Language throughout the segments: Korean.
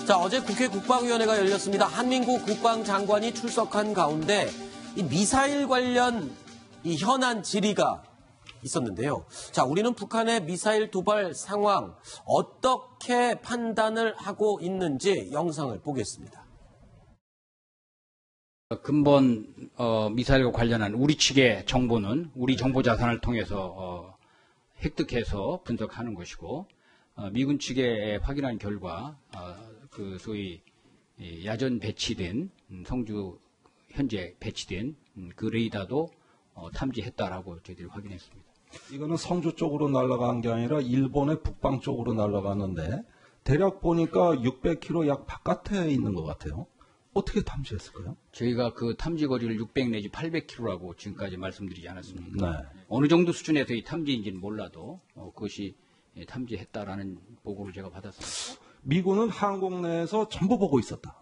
자, 어제 국회 국방위원회가 열렸습니다. 한민구 국방장관이 출석한 가운데 이 미사일 관련 이 현안 질의가 있었는데요. 자, 우리는 북한의 미사일 도발 상황 어떻게 판단을 하고 있는지 영상을 보겠습니다. 근본 미사일과 관련한 우리 측의 정보는 우리 정보 자산을 통해서 획득해서 분석하는 것이고, 미군 측에 확인한 결과 그 소위 야전 배치된 성주 현재 배치된 그 레이더도 탐지했다라고 저희들이 확인했습니다. 이거는 성주 쪽으로 날아간 게 아니라 일본의 북방 쪽으로 날아갔는데 대략 보니까 600km 약 바깥에 있는 것 같아요. 어떻게 탐지했을까요? 저희가 그 탐지 거리를 600 내지 800km라고 지금까지 말씀드리지 않았습니까? 네. 어느 정도 수준에서의 탐지인지는 몰라도 그것이 탐지했다라는 보고를 제가 받았습니다. 미군은 한국 내에서 전부 보고 있었다.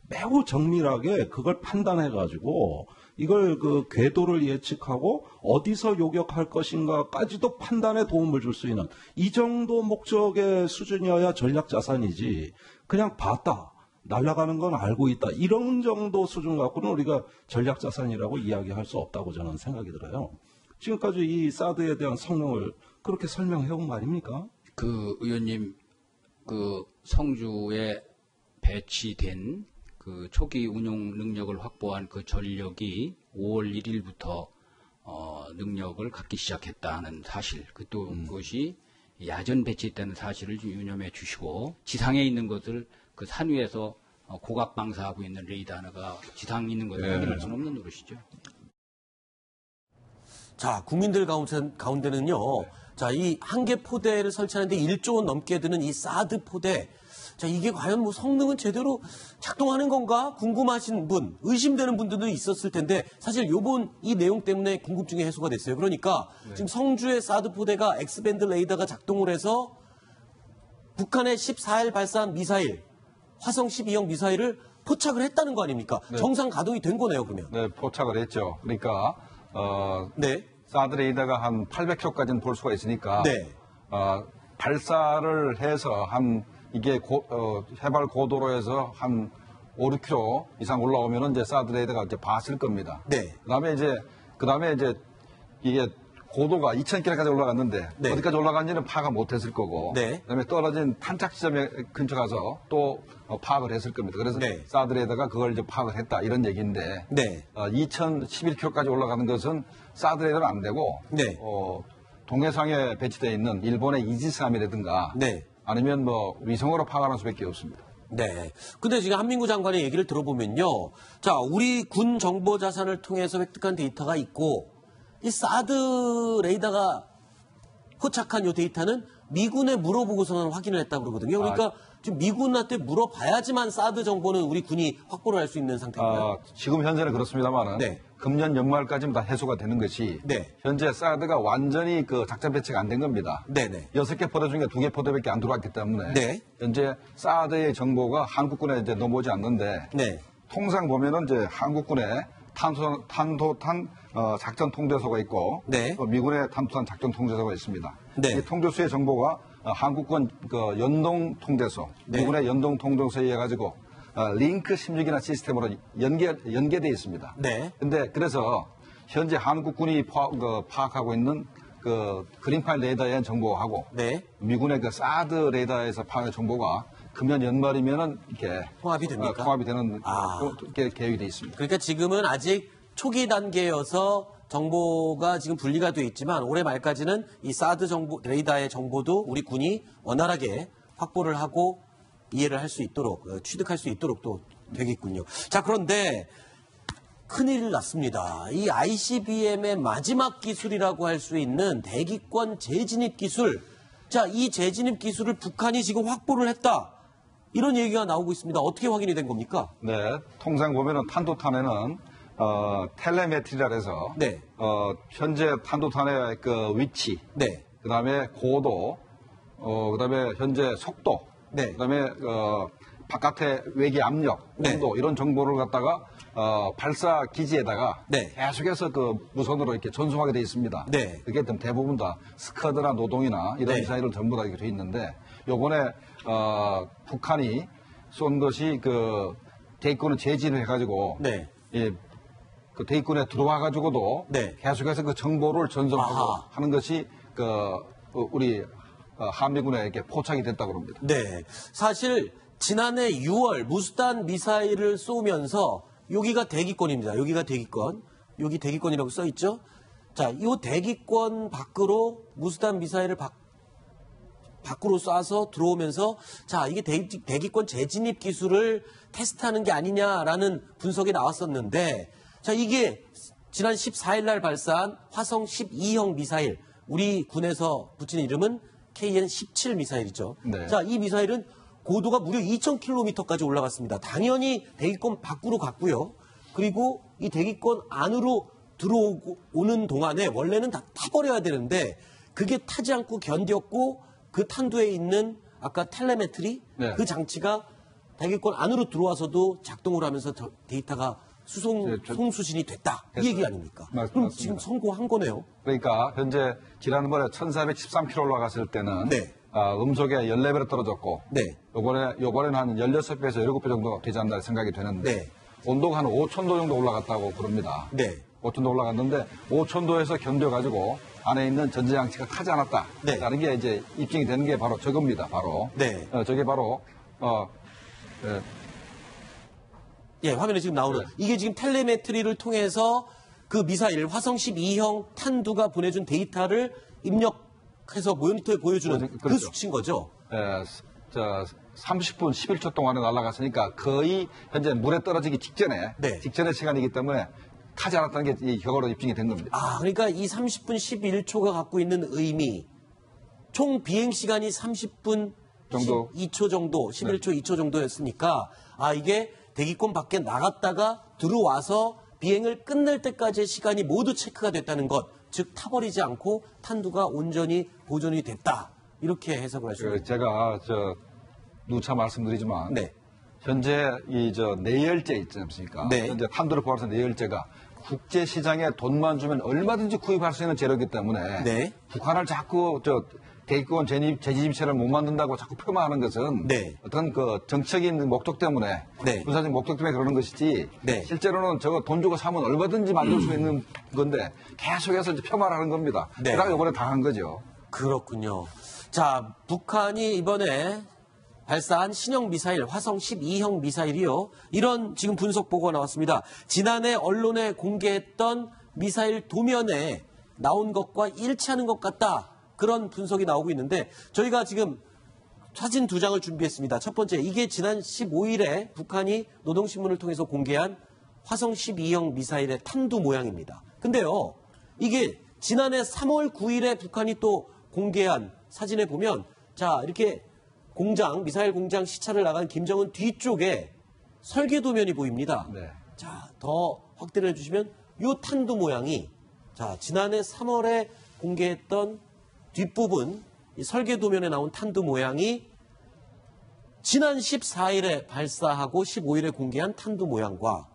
매우 정밀하게 그걸 판단해가지고 이걸 그 궤도를 예측하고 어디서 요격할 것인가까지도 판단에 도움을 줄 수 있는 이 정도 목적의 수준이어야 전략 자산이지 그냥 봤다. 날아가는 건 알고 있다. 이런 정도 수준 갖고는 우리가 전략 자산이라고 이야기할 수 없다고 저는 생각이 들어요. 지금까지 이 사드에 대한 성능을 그렇게 설명해 온 거 아닙니까? 그 의원님, 그 성주에 배치된 그 초기 운용 능력을 확보한 그 전력이 5월 1일부터 능력을 갖기 시작했다는 사실, 그것이 야전 배치했다는 사실을 좀 유념해 주시고, 지상에 있는 것을 그 산 위에서 고각 방사하고 있는 레이더 하나가 지상에 있는 것을 확인할 수는 없는 노릇이죠. 자, 국민들 가운데는요. 자, 이 한 개 포대를 설치하는데 1조 원 넘게 드는 이 사드 포대. 자, 이게 과연 뭐 성능은 제대로 작동하는 건가 궁금하신 분, 의심되는 분들도 있었을 텐데 사실 요번 이 내용 때문에 궁금증이 해소가 됐어요. 그러니까 지금 성주의 사드 포대가 X밴드 레이더가 작동을 해서 북한의 14일 발사한 미사일, 화성 12형 미사일을 포착을 했다는 거 아닙니까? 네. 정상 가동이 된 거네요, 그러면. 네, 포착을 했죠. 그러니까 네. 사드 레이더가 한 800km까지는 볼 수가 있으니까 네. 발사를 해서 이게 해발 고도로에서 한 5, 6km 이상 올라오면은 이제 사드 레이더가 이제 봤을 겁니다. 네. 그다음에 이제 이게 고도가 2,000km까지 올라갔는데 네. 어디까지 올라간지는 파악을 못했을 거고, 네. 그다음에 떨어진 탄착 지점에 근처 가서 또 파악을 했을 겁니다. 그래서 네. 사드 레이더가 그걸 이제 파악을 했다 이런 얘기인데, 네. 2,011km까지 올라가는 것은 사드 레이더는 안 되고, 네. 동해상에 배치되어 있는 일본의 이지스함이라든가, 네. 아니면 뭐 위성으로 파악하는 수밖에 없습니다. 네. 근데 지금 한민구 장관의 얘기를 들어보면요. 자, 우리 군 정보 자산을 통해서 획득한 데이터가 있고, 이 사드 레이더가 포착한 이 데이터는 미군에 물어보고서는 확인을 했다고 그러거든요. 그러니까 지금 미군한테 물어봐야지만 사드 정보는 우리 군이 확보를 할 수 있는 상태인가요? 지금 현재는 그렇습니다만은, 네. 금년 연말까지는 다 해소가 되는 것이, 네. 현재 사드가 완전히 그 작전 배치가 안 된 겁니다. 네네. 6개 포대 중에 2개 포대밖에 안 들어왔기 때문에, 네. 현재 사드의 정보가 한국군에 이제 넘어오지 않는데, 네. 통상 보면은 이제 한국군에 탄도탄 작전 통제소가 있고, 네. 또 미군의 탄도탄 작전 통제소가 있습니다. 네. 이 통제소의 정보가 한국군 그 연동 통제소, 네. 미군의 연동 통제소에 의해 가지고 링크 16이나 시스템으로 연계되어 있습니다. 네. 근데 그래서 현재 한국군이 파악하고 있는 그 그린파일 레이더의 정보하고, 네. 미군의 그 사드 레이더에서 파악한 정보가 금년 연말이면은 이렇게 통합이 됩니까? 통합이 되는 아. 계획이 되어 있습니다. 그러니까 지금은 아직 초기 단계여서 정보가 지금 분리가 돼 있지만 올해 말까지는 이 사드 정보 레이더의 정보도 우리 군이 원활하게 확보를 하고 이해를 할 수 있도록 취득할 수 있도록 또 되겠군요. 자, 그런데 큰일 났습니다. 이 ICBM의 마지막 기술이라고 할 수 있는 대기권 재진입 기술. 자, 이 재진입 기술을 북한이 지금 확보를 했다. 이런 얘기가 나오고 있습니다. 어떻게 확인이 된 겁니까? 네, 통상 보면은 탄도탄에는 텔레메트리라 해서 네. 현재 탄도탄의 그 위치, 네. 그다음에 고도, 그다음에 현재 속도, 네. 그다음에 바깥의 외기 압력, 네. 온도 이런 정보를 갖다가 발사 기지에다가 네. 계속해서 그 무선으로 이렇게 전송하게 돼 있습니다. 네. 그게 대부분 다 스커드나 노동이나 이런 네. 미사일을 전부 다 이렇게 돼 있는데 요번에 북한이 쏜 것이 그 대기권을 재진해가지고 네. 예, 그 대기권에 들어와가지고도 네. 계속해서 그 정보를 전송하고 아하. 하는 것이 그 우리 한미군에 이렇게 포착이 됐다고 합니다. 네. 사실 지난해 6월 무스탄 미사일을 쏘면서 여기가 대기권입니다. 여기가 대기권. 여기 대기권이라고 써 있죠. 자, 이 대기권 밖으로 무스탄 미사일을 밖으로 쏴서 들어오면서 자, 이게 대기권 재진입 기술을 테스트하는 게 아니냐라는 분석이 나왔었는데 자, 이게 지난 14일 날 발사한 화성 12형 미사일 우리 군에서 붙인 이름은 KN-17 미사일이죠. 네. 자, 이 미사일은 고도가 무려 2,000km까지 올라갔습니다. 당연히 대기권 밖으로 갔고요. 그리고 이 대기권 안으로 들어오는 동안에 원래는 다 타버려야 되는데 그게 타지 않고 견뎠고 그 탄두에 있는 아까 텔레메트리 네. 그 장치가 대기권 안으로 들어와서도 작동을 하면서 데이터가 송수신이 됐다. 이 얘기 아닙니까? 그럼 맞습니다. 지금 성공한 거네요. 그러니까 현재 지난번에 1413km 올라갔을 때는 네. 음속에 14배로 떨어졌고 네. 요번에는 한 16배에서 17배 정도 되지 않나 생각이 되는데 네. 온도가 한 5,000도 정도 올라갔다고 그럽니다. 네. 5,000도 올라갔는데 5,000도에서 견뎌가지고 안에 있는 전자장치가 타지 않았다. 네. 라는 게 이제 입증이 되는 게 바로 저겁니다. 바로. 네. 저게 바로 예, 화면에 지금 나오는 네. 이게 지금 텔레메트리를 통해서 그 미사일 화성 12형 탄두가 보내준 데이터를 입력해서 모니터에 보여주는 그 그렇죠. 수치인 거죠. 30분 11초 동안에 날아갔으니까 거의 현재 물에 떨어지기 직전에 네. 직전의 시간이기 때문에 타지 않았다는 게 이 결과로 입증이 된 겁니다. 아, 그러니까 이 30분 11초가 갖고 있는 의미 총 비행 시간이 30분 정도. 12초 정도, 11초, 2초 정도였으니까 아, 이게 대기권 밖에 나갔다가 들어와서 비행을 끝낼 때까지의 시간이 모두 체크가 됐다는 것. 즉 타버리지 않고 탄두가 온전히 보존이 됐다. 이렇게 해석을 할 수 있습니다. 제가 누차 말씀드리지만 네. 현재 내열제 있지 않습니까? 네. 현재 탄두를 포함해서 내열제가 국제 시장에 돈만 주면 얼마든지 구입할 수 있는 재료이기 때문에 네. 북한을 자꾸 대기권 재진입체를 못 만든다고 자꾸 폄하하는 것은 네. 어떤 그 정치적인 목적 때문에 네. 군사적 목적 때문에 그러는 것이지 네. 실제로는 저거 돈 주고 사면 얼마든지 만들 수 있는 건데 계속해서 이제 폄하를 하는 겁니다. 네. 그러다가 이번에 당한 거죠. 그렇군요. 자, 북한이 이번에 발사한 신형 미사일, 화성 12형 미사일이요. 이런 지금 분석 보고가 나왔습니다. 지난해 언론에 공개했던 미사일 도면에 나온 것과 일치하는 것 같다. 그런 분석이 나오고 있는데 저희가 지금 사진 2장을 준비했습니다. 첫 번째, 이게 지난 15일에 북한이 노동신문을 통해서 공개한 화성 12형 미사일의 탄두 모양입니다. 근데요, 이게 지난해 3월 9일에 북한이 또 공개한 사진에 보면 자, 이렇게 미사일 공장 시찰을 나간 김정은 뒤쪽에 설계도면이 보입니다. 네. 자, 더 확대를 해주시면 이 탄두 모양이 자, 지난해 3월에 공개했던 뒷부분 이 설계도면에 나온 탄두 모양이 지난 14일에 발사하고 15일에 공개한 탄두 모양과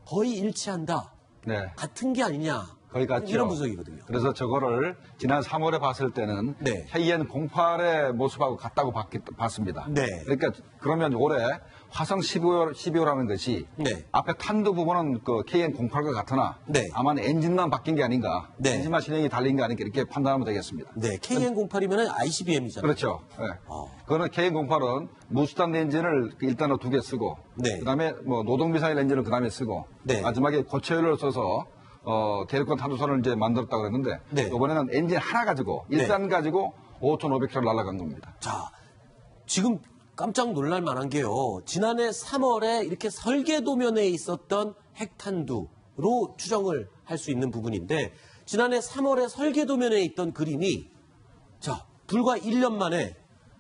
거의 일치한다. 네. 같은 게 아니냐. 거의 같죠. 이런 분석이거든요. 그래서 저거를 지난 3월에 봤을 때는 네. KN-08의 모습하고 같다고 봤습니다. 네. 그러니까 그러면 올해 화성 12호라는 것이 네. 앞에 탄두 부분은 그 KN-08과 같으나 네. 아마 엔진만 바뀐 게 아닌가, 네. 엔진만 실행이 달린 게 아닌가 이렇게 판단하면 되겠습니다. 네, KN-08이면 ICBM이잖아요. 그렇죠. 네. 그거는 KN-08은 무수단 엔진을 일단은 2개 쓰고, 네. 그다음에 뭐 노동미사일 엔진을 그다음에 쓰고, 네. 마지막에 고체연료를 써서 대륙간 탄두선을 이제 만들었다고 그랬는데, 네. 이번에는 엔진 하나 가지고, 일단 가지고 5,500km 날아간 겁니다. 자, 지금 깜짝 놀랄 만한 게요. 지난해 3월에 이렇게 설계도면에 있었던 핵탄두로 추정을 할 수 있는 부분인데, 지난해 3월에 설계도면에 있던 그림이, 자, 불과 1년 만에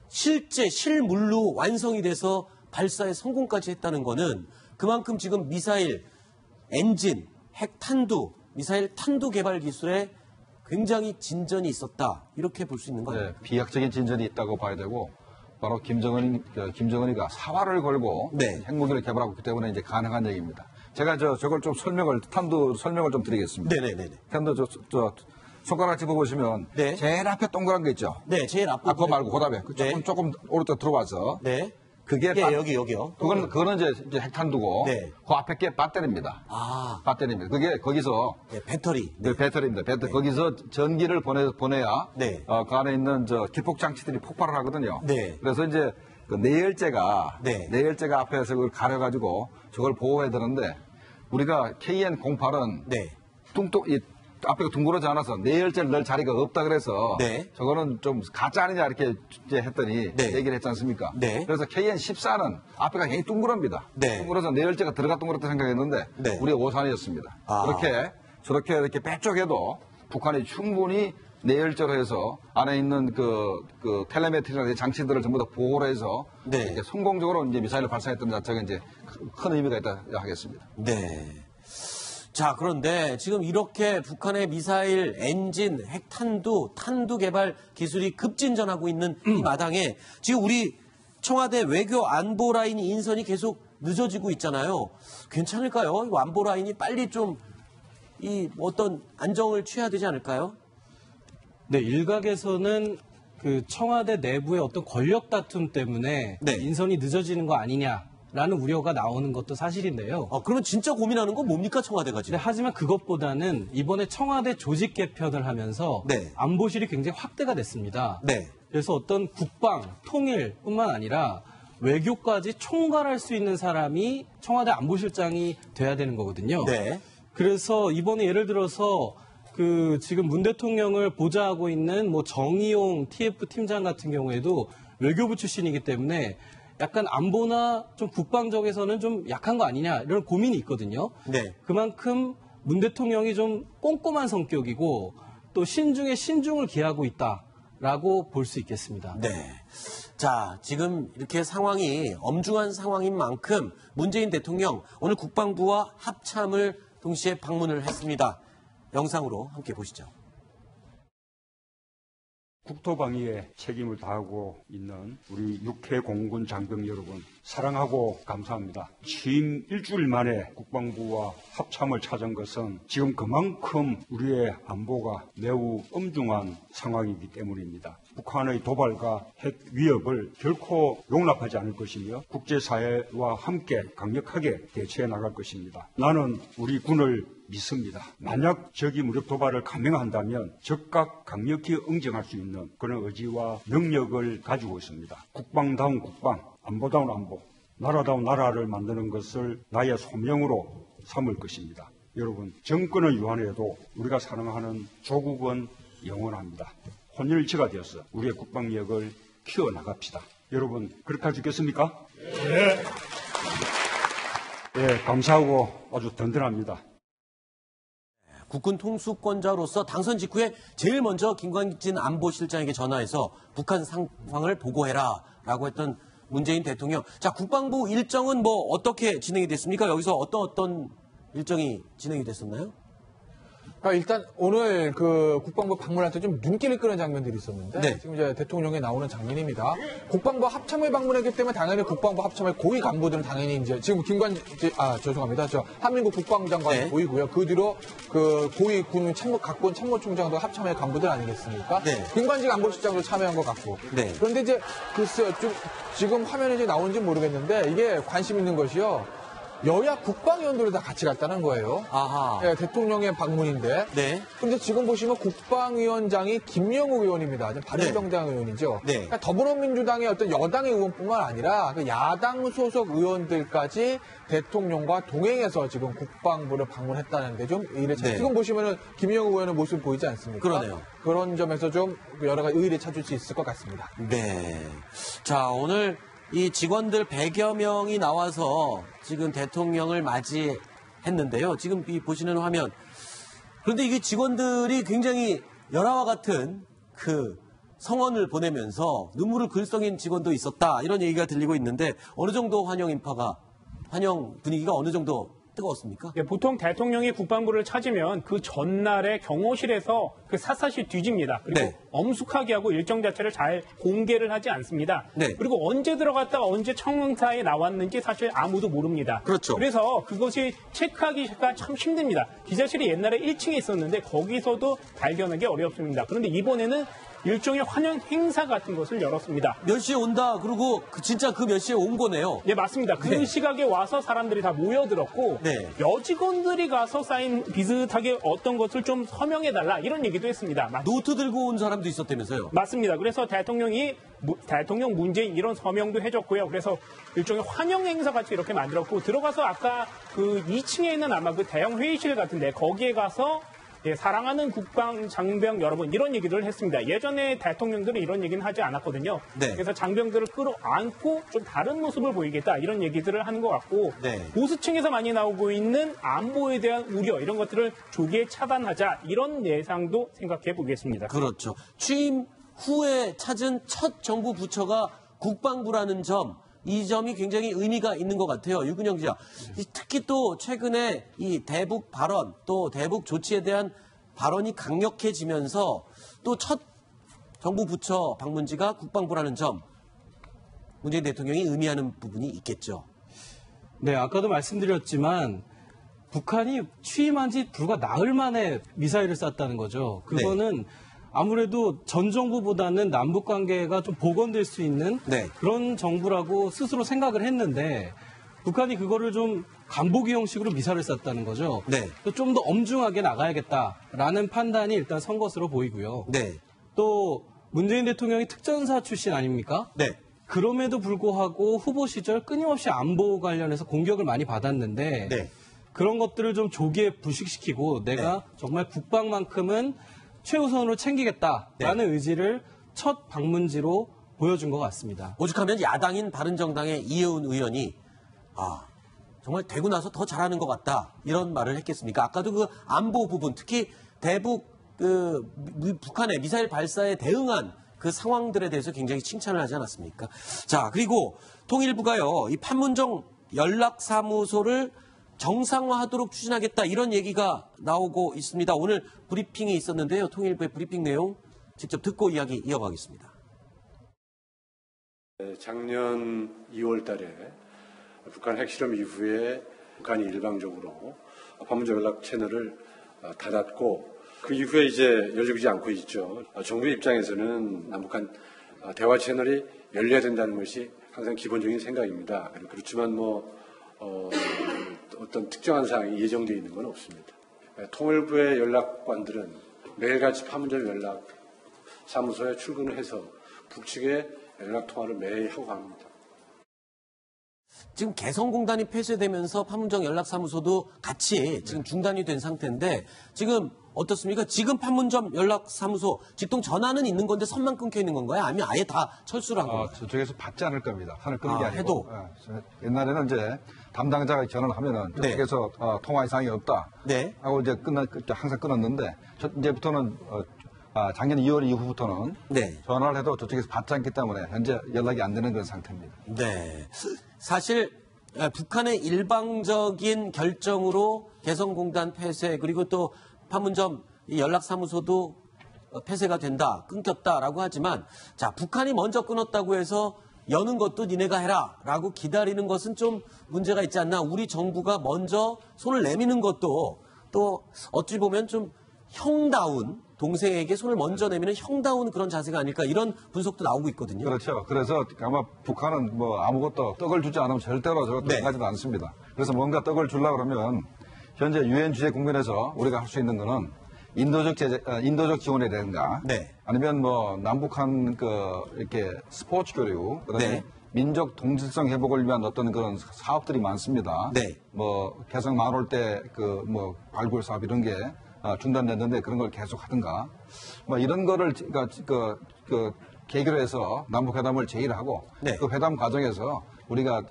실물로 완성이 돼서 발사에 성공까지 했다는 거는 그만큼 지금 미사일, 엔진, 핵탄두, 미사일 탄두 개발 기술에 굉장히 진전이 있었다. 이렇게 볼 수 있는 거예요. 네, 비약적인 진전이 있다고 봐야 되고, 바로 김정은이가 사활을 걸고 네. 핵무기를 개발하고 있기 때문에 이제 가능한 얘기입니다. 제가 저걸 좀 탄두 설명을 좀 드리겠습니다. 네네네. 탄두 손가락 짚어보시면 네. 제일 앞에 동그란 거 있죠. 네, 제일 앞부분. 그거 말고 그다음에 네. 조금 오른쪽 들어와서 네. 그게 예, 여기요. 그거는 이제 핵탄두고 네. 그 앞에 게 배터리입니다. 아, 배터리입니다. 그게 거기서 네, 배터리. 네, 배터리입니다. 거기서 전기를 보내야 네. 그 안에 있는 기폭 장치들이 폭발을 하거든요. 네. 그래서 이제 그 내열재가 네. 앞에서 그걸 가려가지고 저걸 보호해야 되는데 우리가 KN-08은 네. 앞에가 둥그러지 않아서 내열재를 넣을 자리가 없다 그래서 네. 저거는 좀 가짜 아니냐 이렇게 이제 했더니 네. 얘기를 했지 않습니까? 네. 그래서 KN-14는 앞에가 굉장히 둥그럽니다. 네. 둥그러서 내열재가 들어갔다 생각했는데 네. 우리가 오산이었습니다. 아. 저렇게 이렇게 빼쪽에도 북한이 충분히 내열재로 해서 안에 있는 그 텔레메트리나 장치들을 전부 다 보호를 해서 네. 이렇게 성공적으로 이제 미사일을 발사했던 자체가 이제 큰 의미가 있다 하겠습니다. 네. 자, 그런데 지금 이렇게 북한의 미사일, 엔진, 핵탄두, 탄두 개발 기술이 급진전하고 있는 이 마당에 지금 우리 청와대 외교 안보 라인 인선이 계속 늦어지고 있잖아요. 괜찮을까요? 이 안보 라인이 빨리 좀 이 어떤 안정을 취해야 되지 않을까요? 네, 일각에서는 그 청와대 내부의 어떤 권력 다툼 때문에 네. 인선이 늦어지는 거 아니냐라는 우려가 나오는 것도 사실인데요. 그러면 진짜 고민하는 건 뭡니까, 청와대가 네, 지금? 하지만 그것보다는 이번에 청와대 조직 개편을 하면서 네. 안보실이 굉장히 확대가 됐습니다. 네. 그래서 어떤 국방, 통일뿐만 아니라 외교까지 총괄할 수 있는 사람이 청와대 안보실장이 돼야 되는 거거든요. 네. 그래서 이번에 예를 들어서 그 지금 문 대통령을 보좌하고 있는 뭐 정의용 TF 팀장 같은 경우에도 외교부 출신이기 때문에 약간 안보나 좀 국방적에서는 좀 약한 거 아니냐 이런 고민이 있거든요. 네. 그만큼 문 대통령이 좀 꼼꼼한 성격이고 또 신중에 신중을 기하고 있다라고 볼 수 있겠습니다. 네. 자, 지금 이렇게 상황이 엄중한 상황인 만큼 문재인 대통령 오늘 국방부와 합참을 동시에 방문을 했습니다. 영상으로 함께 보시죠. 국토방위에 책임을 다하고 있는 우리 육해 공군 장병 여러분 사랑하고 감사합니다. 취임 일주일 만에 국방부와 합참을 찾은 것은 지금 그만큼 우리의 안보가 매우 엄중한 상황이기 때문입니다. 북한의 도발과 핵 위협을 결코 용납하지 않을 것이며 국제사회와 함께 강력하게 대처해 나갈 것입니다. 나는 우리 군을 믿습니다. 만약 적이 무력 도발을 감행한다면 적각 강력히 응징할 수 있는 그런 의지와 능력을 가지고 있습니다. 국방다운 국방, 안보다운 안보, 나라다운 나라를 만드는 것을 나의 소명으로 삼을 것입니다. 여러분, 정권은 유한해도 우리가 사랑하는 조국은 영원합니다. 혼혈일치가 되어서 우리의 국방력을 키워나갑시다. 여러분, 그렇게 할 수 있겠습니까? 네. 네, 감사하고 아주 든든합니다. 국군 통수권자로서 당선 직후에 제일 먼저 김광진 안보실장에게 전화해서 북한 상황을 보고해라 라고 했던 문재인 대통령. 자, 국방부 일정은 뭐 어떻게 진행이 됐습니까? 여기서 어떤 일정이 진행이 됐었나요? 일단 오늘 그 국방부 방문할 때 좀 눈길을 끄는 장면들이 있었는데 네. 지금 이제 대통령이 나오는 장면입니다. 국방부 합참을 방문했기 때문에 당연히 국방부 합참의 고위 간부들은 당연히 이제 지금 죄송합니다. 한민국 국방장관이 네. 보이고요. 그 뒤로 그 고위 군 각군 참모총장도 합참의 간부들 아니겠습니까? 네. 김관직 안보실장도 참여한 것 같고. 네. 그런데 이제 글쎄요, 좀 지금 화면에 이제 나오는지 모르겠는데 이게 관심 있는 것이요. 여야 국방위원들이 다 같이 갔다는 거예요. 아하. 네, 대통령의 방문인데. 네. 근데 지금 보시면 국방위원장이 김영우 의원입니다. 바른정당 의원이죠. 네. 그러니까 더불어민주당의 어떤 여당의 의원뿐만 아니라 그 야당 소속 의원들까지 대통령과 동행해서 지금 국방부를 방문했다는 게 좀 의의를 네. 지금 보시면은 김영우 의원의 모습 보이지 않습니까? 그러네요. 그런 점에서 좀 여러 가지 의의를 찾을 수 있을 것 같습니다. 네. 자, 오늘 이 직원들 100여 명이 나와서 지금 대통령을 맞이했는데요. 지금 이 보시는 화면. 그런데 이게 직원들이 굉장히 열화와 같은 그 성원을 보내면서 눈물을 글썽인 직원도 있었다. 이런 얘기가 들리고 있는데 어느 정도 환영 분위기가 어느 정도 뜨거웠습니까? 보통 대통령이 국방부를 찾으면 그 전날에 경호실에서 그 샅샅이 뒤집니다. 그리고 네. 엄숙하게 하고 일정 자체를 잘 공개를 하지 않습니다. 네. 그리고 언제 들어갔다가 언제 청사에 나왔는지 사실 아무도 모릅니다. 그렇죠. 그래서 그것이 체크하기가 참 힘듭니다. 기자실이 옛날에 1층에 있었는데 거기서도 발견하기 어렵습니다. 그런데 이번에는 일종의 환영 행사 같은 것을 열었습니다. 몇 시에 온다. 그리고 진짜 그 몇 시에 온 거네요. 네, 맞습니다. 그 네. 시각에 와서 사람들이 다 모여들었고 네. 여직원들이 가서 사인 비슷하게 어떤 것을 좀 서명해달라 이런 얘기도 했습니다. 노트 들고 온 사람도 있었다면서요. 맞습니다. 그래서 대통령 문재인 이런 서명도 해줬고요. 그래서 일종의 환영 행사 같이 이렇게 만들었고 들어가서 아까 그 2층에 있는 아마 그 대형 회의실 같은데 거기에 가서 예, 사랑하는 국방 장병 여러분 이런 얘기를 했습니다. 예전에 대통령들은 이런 얘기는 하지 않았거든요. 네. 그래서 장병들을 끌어안고 좀 다른 모습을 보이겠다 이런 얘기들을 하는 것 같고 네. 보수층에서 많이 나오고 있는 안보에 대한 우려 이런 것들을 조기에 차단하자 이런 예상도 생각해 보겠습니다. 그렇죠. 취임 후에 찾은 첫 정부 부처가 국방부라는 점, 이 점이 굉장히 의미가 있는 것 같아요. 유근영 기자. 특히 또 최근에 이 대북 발언, 또 대북 조치에 대한 발언이 강력해지면서 또 첫 정부 부처 방문지가 국방부라는 점, 문재인 대통령이 의미하는 부분이 있겠죠. 네, 아까도 말씀드렸지만 북한이 취임한 지 불과 나흘 만에 미사일을 쐈다는 거죠. 그거는 아무래도 전 정부보다는 남북 관계가 좀 복원될 수 있는 네. 그런 정부라고 스스로 생각을 했는데 북한이 그거를 좀 간보기 형식으로 미사를 쐈다는 거죠. 네. 좀 더 엄중하게 나가야겠다라는 판단이 일단 선 것으로 보이고요. 네. 또 문재인 대통령이 특전사 출신 아닙니까? 네. 그럼에도 불구하고 후보 시절 끊임없이 안보 관련해서 공격을 많이 받았는데 네. 그런 것들을 좀 조기에 불식시키고 내가 정말 국방만큼은 최우선으로 챙기겠다라는 의지를 첫 방문지로 보여준 것 같습니다. 오죽하면 야당인 바른정당의 이혜훈 의원이 정말 되고 나서 더 잘하는 것 같다 이런 말을 했겠습니까? 아까도 그 안보 부분 특히 대북 북한의 미사일 발사에 대응한 그 상황들에 대해서 굉장히 칭찬을 하지 않았습니까? 자, 그리고 통일부가요 이 판문점 연락사무소를 정상화하도록 추진하겠다 이런 얘기가 나오고 있습니다. 오늘 브리핑이 있었는데요. 통일부의 브리핑 내용 직접 듣고 이야기 이어가겠습니다. 작년 2월 달에 북한 핵실험 이후에 북한이 일방적으로 판문점 연락 채널을 닫았고 그 이후에 이제 열리지 않고 있죠. 정부의 입장에서는 남북한 대화 채널이 열려야 된다는 것이 항상 기본적인 생각입니다. 그렇지만 어떤 특정한 사항이 예정되어 있는 건 없습니다. 통일부의 연락관들은 매일같이 판문점 연락 사무소에 출근을 해서 북측의 연락 통화를 매일 하고 갑니다. 지금 개성공단이 폐쇄되면서 판문점 연락사무소도 같이 지금 중단이 된 상태인데 지금 어떻습니까? 지금 판문점 연락사무소 직통 전화는 있는 건데 선만 끊겨 있는 건가요? 아니면 아예 다 철수를 한 건가요? 저쪽에서 받지 않을 겁니다. 선을 끊는 게 아니고. 해도? 옛날에는 이제 담당자가 전화를 하면은 저쪽에서 통화 이상이 없다. 네. 하고 이제 항상 끊었는데 이제부터는 작년 2월 이후부터는 전화를 해도 저쪽에서 받지 않기 때문에 현재 연락이 안 되는 그런 상태입니다. 네. 사실 북한의 일방적인 결정으로 개성공단 폐쇄 그리고 또 판문점 연락사무소도 폐쇄가 된다, 끊겼다라고 하지만 자 북한이 먼저 끊었다고 해서 여는 것도 니네가 해라라고 기다리는 것은 좀 문제가 있지 않나. 우리 정부가 먼저 손을 내미는 것도 또 어찌 보면 좀 형다운 동생에게 손을 먼저 내미는 형다운 그런 자세가 아닐까 이런 분석도 나오고 있거든요. 그렇죠. 그래서 아마 북한은 아무것도 떡을 주지 않으면 절대로 저것도 하지도 않습니다. 그래서 뭔가 떡을 주려고 그러면 현재 유엔 주재 국면에서 우리가 할 수 있는 거는 인도적 지원이라든가 아니면 남북한 이렇게 스포츠 교류 그다음에 민족 동질성 회복을 위한 어떤 그런 사업들이 많습니다. 개성 만올 때 발굴 사업 이런 게 중단됐는데 그런 걸 계속 하든가 이런 거를 계기로 해서 남북회담을 제의하고 그 회담 과정에서 우리가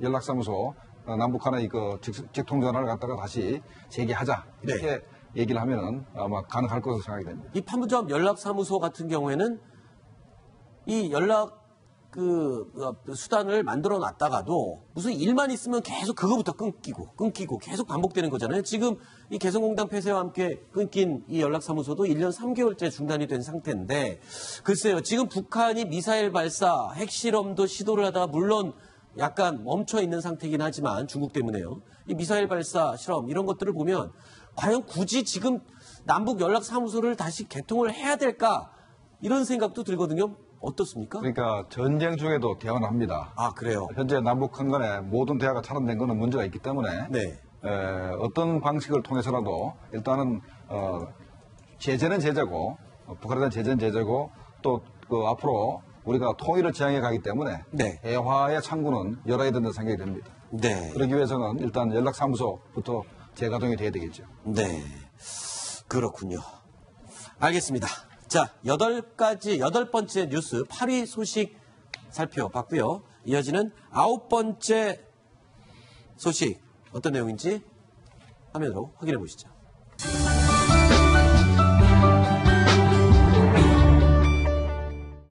연락사무소 남북한의 직통전화를 갖다가 다시 재개하자 이렇게 얘기를 하면은 아마 가능할 것으로 생각이 됩니다. 이 판문점 연락사무소 같은 경우에는 이 연락 수단을 만들어 놨다가도 무슨 일만 있으면 계속 그거부터 끊기고 계속 반복되는 거잖아요. 지금 이 개성공단 폐쇄와 함께 끊긴 이 연락사무소도 1년 3개월째 중단이 된 상태인데 글쎄요. 지금 북한이 미사일 발사, 핵실험도 시도를 하다가 물론 약간 멈춰 있는 상태이긴 하지만 중국 때문에요. 이 미사일 발사, 실험 이런 것들을 보면 과연 굳이 지금 남북 연락사무소를 다시 개통을 해야 될까 이런 생각도 들거든요. 어떻습니까? 그러니까 전쟁 중에도 대화는 합니다. 아, 그래요? 현재 남북한 간에 모든 대화가 차단된 것은 문제가 있기 때문에 네. 어떤 방식을 통해서라도 일단은 제재는 제재고 북한에 대한 제재는 제재고 또 앞으로 우리가 통일을 지향해 가기 때문에 네. 대화의 창구는 열어야 된다는 생각이 듭니다. 네. 그러기 위해서는 일단 연락사무소부터 재가동이 돼야 되겠죠. 네. 그렇군요. 알겠습니다. 자, 8번째 뉴스 8위 소식 살펴봤고요. 이어지는 9번째 소식 어떤 내용인지 화면으로 확인해 보시죠.